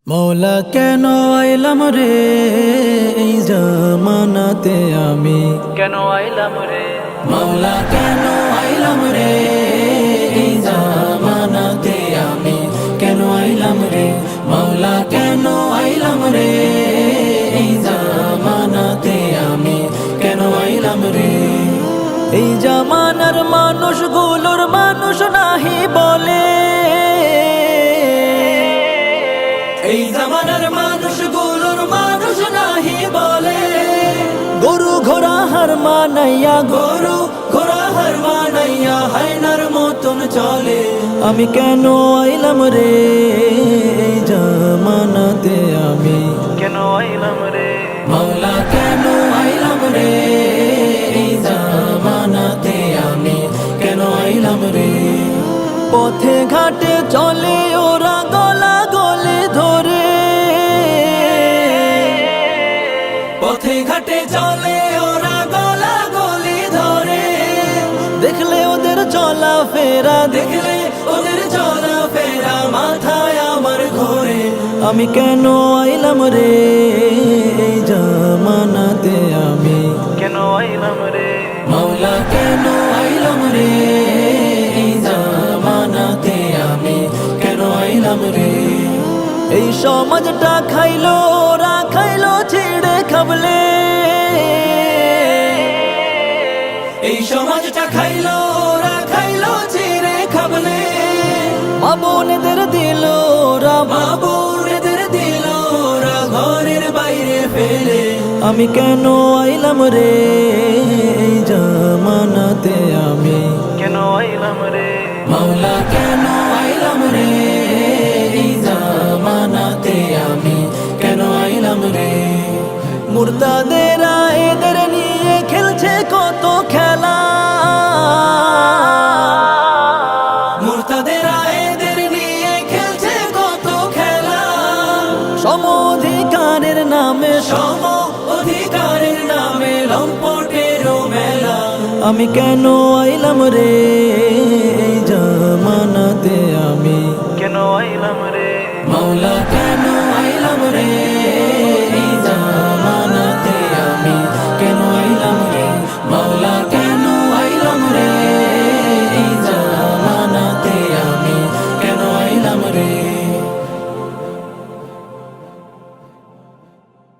মৌলা কেন আইলাম রে এই জামানাতে আমি, কেন আইলাম রে মৌলা কেন আইলাম রে এই জামানাতে আমি, কেন আইলাম রে মৌলা কেন আইলাম রে এই জামানাতে আমি, কেন আইলাম রে। এই জামানার মানুষগুলোর মানুষ নাহি বলে, এই জামানার মানুষগুলোর মানুষ নাহি বলে। গরু ঘোড়া হার মানাইয়া, গরু ঘোড়া হার মানাইয়া হায়নার মতন চলে। আমি কেন আইলাম রে এই জামানাতে আমি, কেন আইলাম রে মৌলা কেন আইলাম রে এই জামানাতে আমি, কেন আইলাম রে। পথে ঘাটে চলে ওরা গলা গলে ধরে, পথে ঘাটে চলে ওরা গলা গলি ধরে। দেখলে ওদের চলা ফেরা, দেখলে ওদের চলা ফেরা মাথায় আমার ঘোরে। আমি কেন আইলাম রে এই জামানাতে আমি, কেন আইলাম রে মৌলা কেন আইলাম রে এই জামানাতে আমি, কেন আইলাম রে। এই সমাজটা খাইলো ওরা খাইলো ছিঁড়ে খাবলে, এই সমাজটা খাইলো ওরা খাইলো ছিঁড়ে খাবলে। মা বোনেদের দিল ওরা, মা বোনেদের দিল ওরা ঘরের বাইরে ফেলে। আমি কেন আইলাম রে এই জামানাতে আমি, কেন আইলাম রে মৌলা কেন আইলাম রে এই জামানাতে আমি, কেন আইলাম রে। মুর্তাদেরা এদের নিয়ে খেলছে কত খেলা, মুর্তাদেরা এদের নিয়ে খেলছে কত খেলা। সম অধিকারের নামে, সম অধিকারের নামে লম্পটের মেলা। আমি কেন আইলাম রে এই জামানাতে আমি, কেন আইলাম রে মৌলা